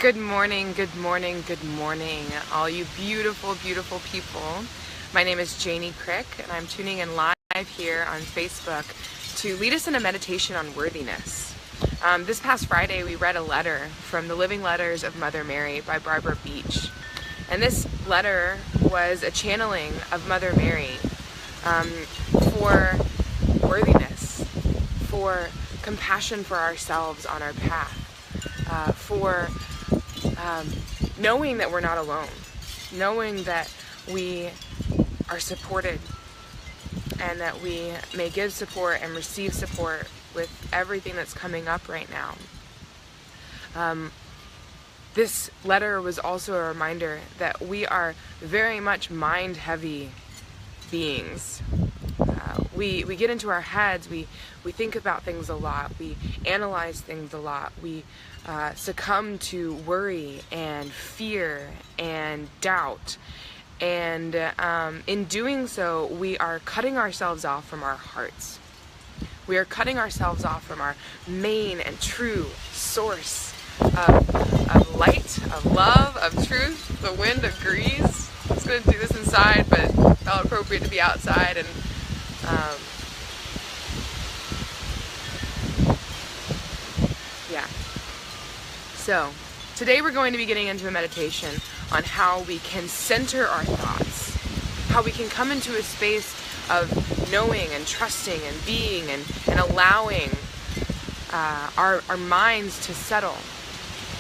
Good morning, good morning, good morning, all you beautiful, beautiful people. My name is Janie Crick, and I'm tuning in live here on Facebook to lead us in a meditation on worthiness. This past Friday, we read a letter from the Living Letters of Mother Mary by Barbara Beach. And this letter was a channeling of Mother Mary for worthiness, for compassion for ourselves on our path, for knowing that we're not alone, knowing that we are supported and that we may give support and receive support with everything that's coming up right now. This letter was also a reminder that we are very much mind-heavy beings. We get into our heads, we think about things a lot, we analyze things a lot, we succumb to worry and fear and doubt. And in doing so, we are cutting ourselves off from our hearts. We are cutting ourselves off from our main and true source of light, of love, of truth. The wind agrees. I was going to do this inside, but it felt appropriate to be outside. And yeah. So today we're going to be getting into a meditation on how we can center our thoughts, how we can come into a space of knowing and trusting and being and allowing our minds to settle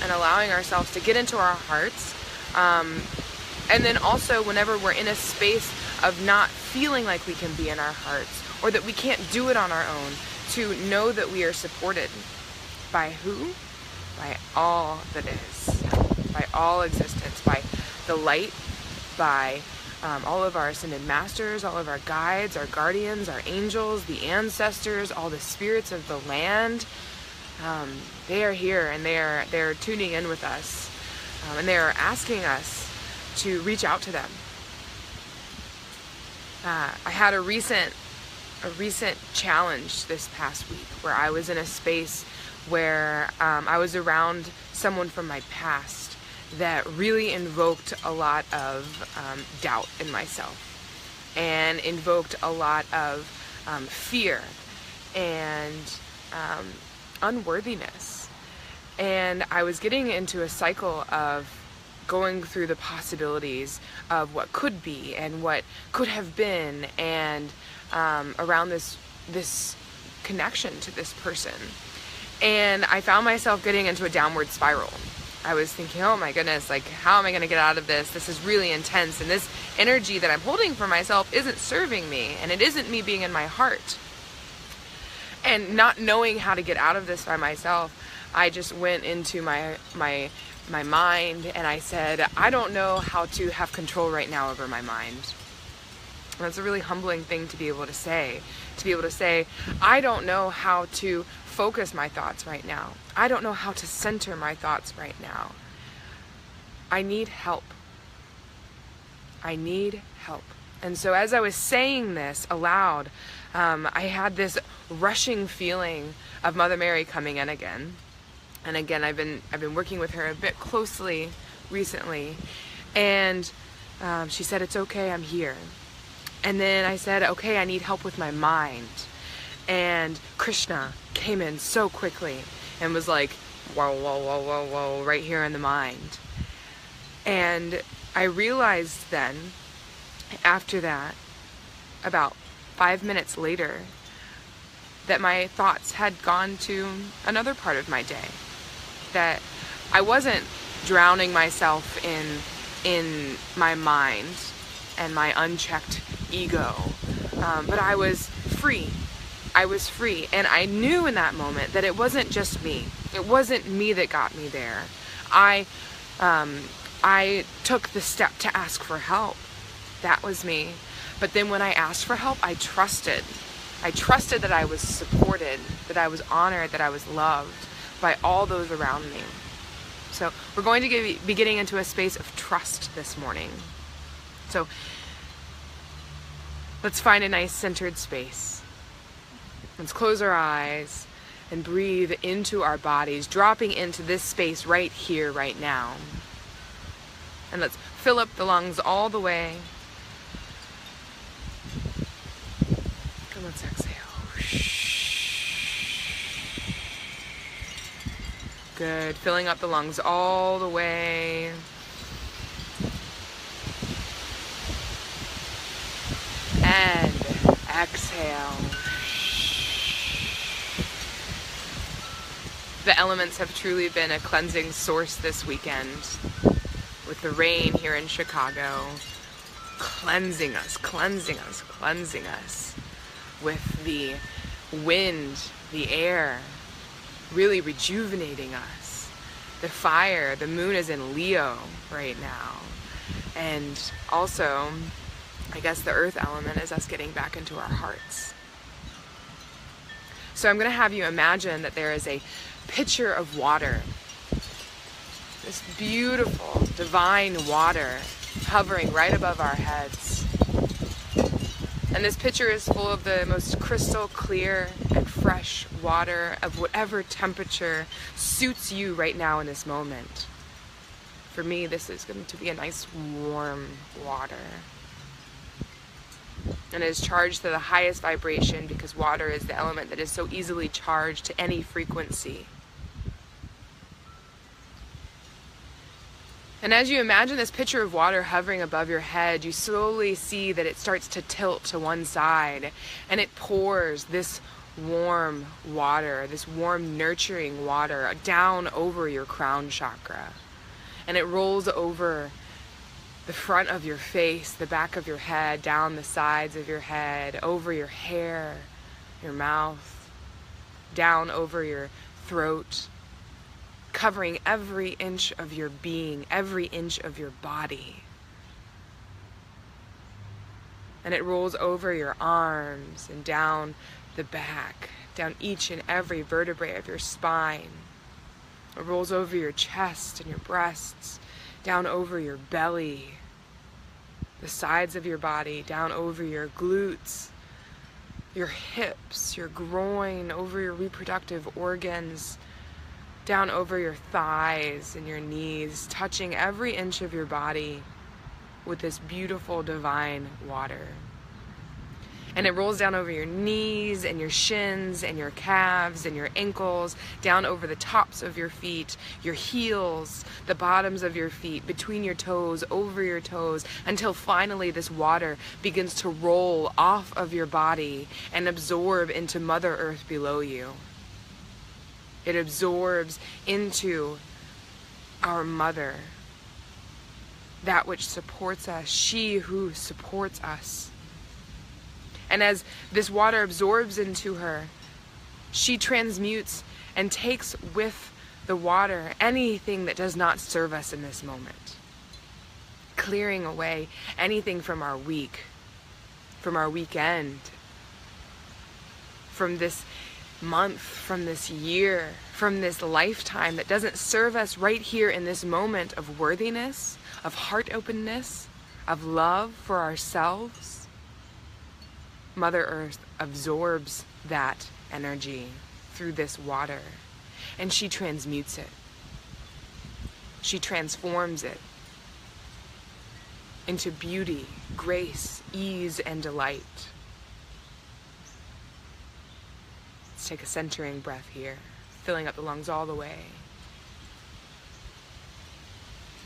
and allowing ourselves to get into our hearts. And then also whenever we're in a space of not feeling like we can be in our hearts or that we can't do it on our own, to know that we are supported by who? By all that is, by all existence, by the light, by all of our ascended masters, all of our guides, our guardians, our angels, the ancestors, all the spirits of the land. They are here and they're tuning in with us, and they are asking us to reach out to them. I had a recent challenge this past week where I was in a space where I was around someone from my past that really invoked a lot of doubt in myself and invoked a lot of fear and unworthiness. And I was getting into a cycle of going through the possibilities of what could be and what could have been, and around this connection to this person. And I found myself getting into a downward spiral. I was thinking, oh my goodness, like, how am I going to get out of this? This is really intense, and this energy that I'm holding for myself isn't serving me, and it isn't me being in my heart. And not knowing how to get out of this by myself, I just went into my mind and I said, I don't know how to have control right now over my mind. And that's a really humbling thing to be able to say. To be able to say, I don't know how to focus my thoughts right now. I don't know how to center my thoughts right now. I need help. I need help. And so as I was saying this aloud, I had this rushing feeling of Mother Mary coming in again. And again, I've been working with her a bit closely recently, and she said, it's okay, I'm here. And then I said, okay, I need help with my mind. And Krishna came in so quickly and was like, whoa, whoa, whoa, whoa, whoa, right here in the mind. And I realized then, after that, about 5 minutes later, that my thoughts had gone to another part of my day. That I wasn't drowning myself in my mind and my unchecked ego, but I was free. I was free, and I knew in that moment that it wasn't just me. It wasn't me that got me there. I took the step to ask for help. That was me. But then when I asked for help, I trusted. I trusted that I was supported, that I was honored, that I was loved by all those around me. So we're going to be getting into a space of trust this morning. So let's find a nice centered space. Let's close our eyes and breathe into our bodies, dropping into this space right here, right now. And let's fill up the lungs all the way. And let's exhale. Good. Filling up the lungs all the way. And exhale. The elements have truly been a cleansing source this weekend, with the rain here in Chicago, cleansing us, with the wind, the air, really rejuvenating us. The fire, the moon is in Leo right now. And also, I guess the earth element is us getting back into our hearts. So I'm going to have you imagine that there is a pitcher of water, this beautiful divine water hovering right above our heads. And this pitcher is full of the most crystal clear and fresh water of whatever temperature suits you right now in this moment. For me, this is going to be a nice warm water. And it is charged to the highest vibration because water is the element that is so easily charged to any frequency. And as you imagine this pitcher of water hovering above your head, you slowly see that it starts to tilt to one side, and it pours this warm water, this warm nurturing water down over your crown chakra. And it rolls over the front of your face, the back of your head, down the sides of your head, over your hair, your mouth, down over your throat, covering every inch of your being, every inch of your body. And it rolls over your arms and down the back, down each and every vertebrae of your spine. It rolls over your chest and your breasts, down over your belly, the sides of your body, down over your glutes, your hips, your groin, over your reproductive organs, down over your thighs and your knees, touching every inch of your body with this beautiful divine water. And it rolls down over your knees and your shins and your calves and your ankles, down over the tops of your feet, your heels, the bottoms of your feet, between your toes, over your toes, until finally this water begins to roll off of your body and absorb into Mother Earth below you. It absorbs into our mother, that which supports us, she who supports us. And as this water absorbs into her, she transmutes and takes with the water anything that does not serve us in this moment, clearing away anything from our week, from our weekend, from this month, from this year, from this lifetime that doesn't serve us right here in this moment of worthiness, of heart openness, of love for ourselves. Mother Earth absorbs that energy through this water, and she transmutes it. She transforms it into beauty, grace, ease, and delight. Let's take a centering breath here, filling up the lungs all the way.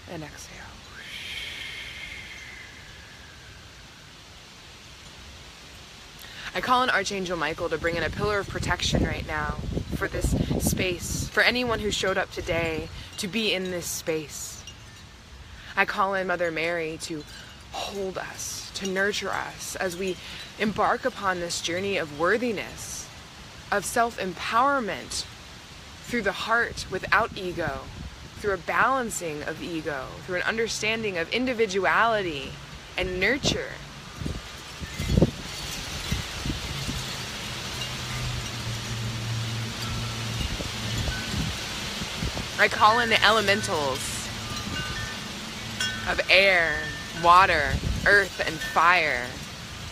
And exhale. I call on Archangel Michael to bring in a pillar of protection right now for this space, for anyone who showed up today to be in this space. I call in Mother Mary to hold us, to nurture us as we embark upon this journey of worthiness, of self-empowerment through the heart without ego, through a balancing of ego, through an understanding of individuality and nurture. I call in the elementals of air, water, earth, and fire,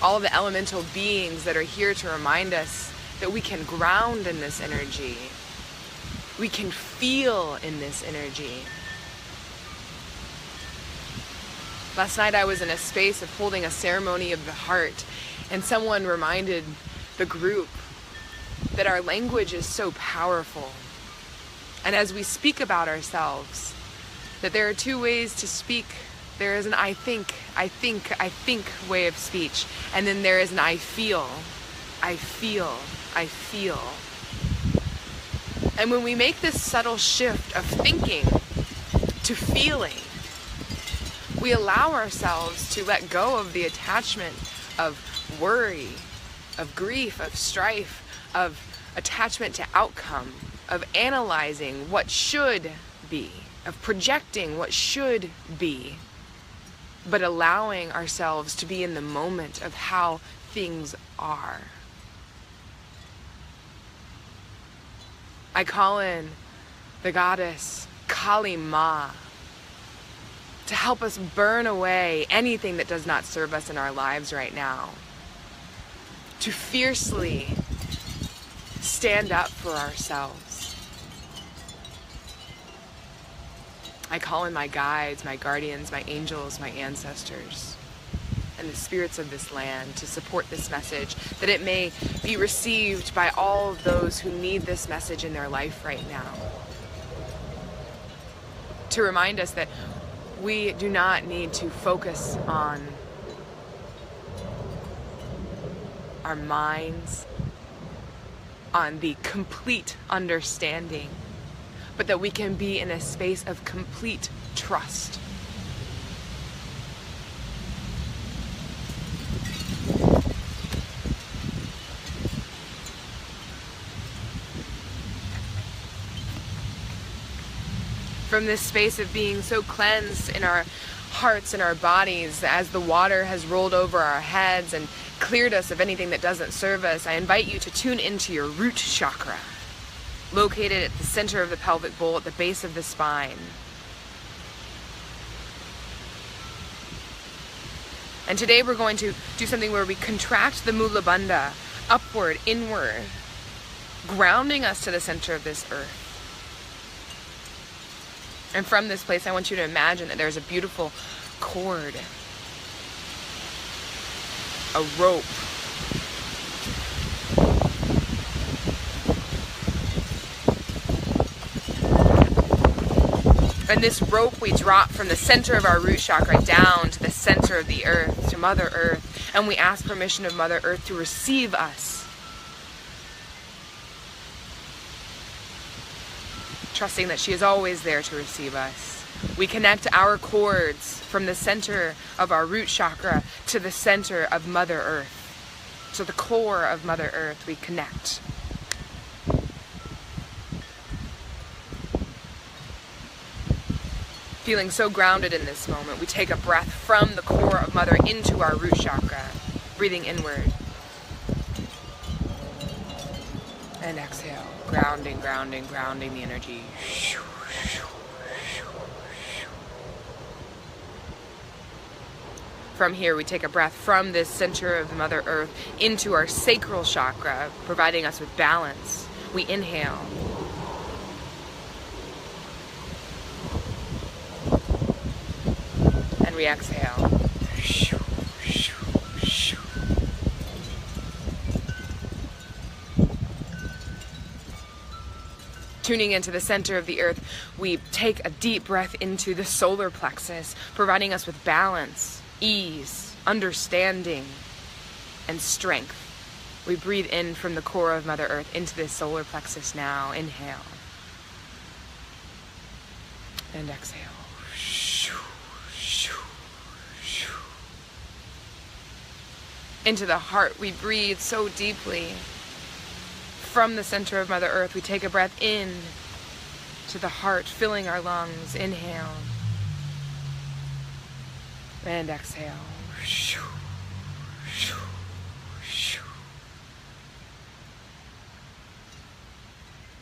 all of the elemental beings that are here to remind us that we can ground in this energy. We can feel in this energy. Last night I was in a space of holding a ceremony of the heart, and someone reminded the group that our language is so powerful. And as we speak about ourselves, that there are two ways to speak. There is an I think way of speech, and then there is an I feel. And when we make this subtle shift of thinking to feeling, we allow ourselves to let go of the attachment of worry, of grief, of strife, of attachment to outcome, of analyzing what should be, of projecting what should be, but allowing ourselves to be in the moment of how things are. I call in the goddess Kali Ma to help us burn away anything that does not serve us in our lives right now. To fiercely stand up for ourselves. I call in my guides, my guardians, my angels, my ancestors, and the spirits of this land to support this message, that it may be received by all of those who need this message in their life right now. To remind us that we do not need to focus on our minds, on the complete understanding, but that we can be in a space of complete trust. From this space of being so cleansed in our hearts and our bodies, as the water has rolled over our heads and cleared us of anything that doesn't serve us, I invite you to tune into your root chakra, located at the center of the pelvic bowl at the base of the spine. And today we're going to do something where we contract the Mula Bandha upward, inward, grounding us to the center of this earth. And from this place, I want you to imagine that there's a beautiful cord, a rope, and this rope we drop from the center of our root chakra down to the center of the earth, to Mother Earth, and we ask permission of Mother Earth to receive us. Trusting that she is always there to receive us. We connect our cords from the center of our root chakra to the center of Mother Earth. To the core of Mother Earth we connect. Feeling so grounded in this moment, we take a breath from the core of Mother into our root chakra, breathing inward. And exhale. Grounding, grounding, grounding the energy. From here, we take a breath from this center of the Mother Earth into our sacral chakra, providing us with balance. We inhale. And we exhale. Tuning into the center of the earth, we take a deep breath into the solar plexus, providing us with balance, ease, understanding, and strength. We breathe in from the core of Mother Earth into this solar plexus now. Inhale. And exhale. Into the heart, we breathe so deeply. From the center of Mother Earth, we take a breath in to the heart, filling our lungs. Inhale. And exhale.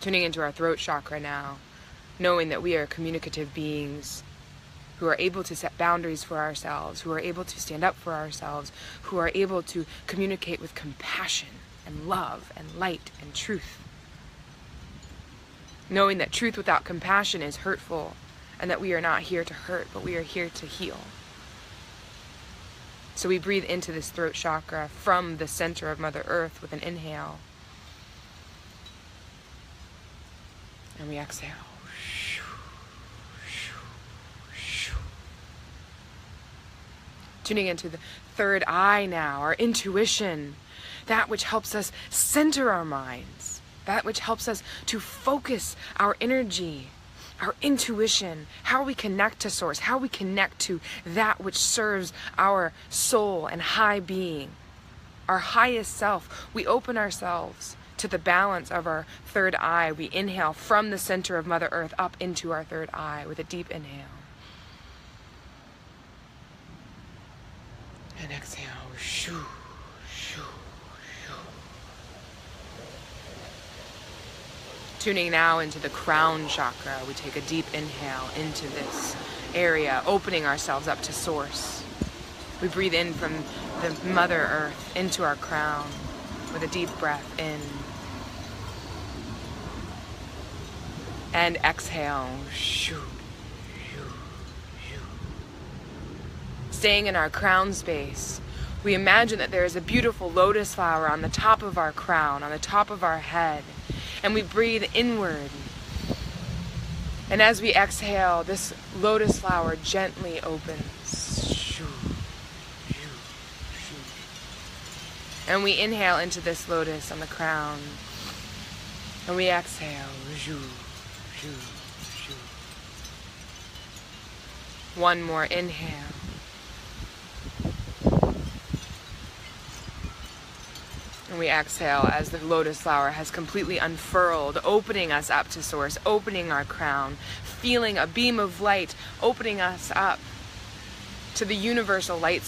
Tuning into our throat chakra now, knowing that we are communicative beings who are able to set boundaries for ourselves, who are able to stand up for ourselves, who are able to communicate with compassion and love and light and truth. Knowing that truth without compassion is hurtful, and that we are not here to hurt, but we are here to heal. So we breathe into this throat chakra from the center of Mother Earth with an inhale. And we exhale. Tuning into the third eye now, our intuition, that which helps us center our minds, that which helps us to focus our energy, our intuition, how we connect to source, how we connect to that which serves our soul and high being, our highest self. We open ourselves to the balance of our third eye. We inhale from the center of Mother Earth up into our third eye with a deep inhale. And exhale. Shoo, shoo, shoo. Tuning now into the crown chakra, we take a deep inhale into this area, opening ourselves up to source. We breathe in from the Mother Earth into our crown with a deep breath in. And exhale. Shoo, shoo, shoo. Staying in our crown space, we imagine that there is a beautiful lotus flower on the top of our crown, on the top of our head. And we breathe inward. And as we exhale, this lotus flower gently opens. Shoo, shoo, shoo. And we inhale into this lotus on the crown. And we exhale. Shoo, shoo, shoo. One more inhale. And we exhale as the lotus flower has completely unfurled, opening us up to source, opening our crown, feeling a beam of light, opening us up to the universal light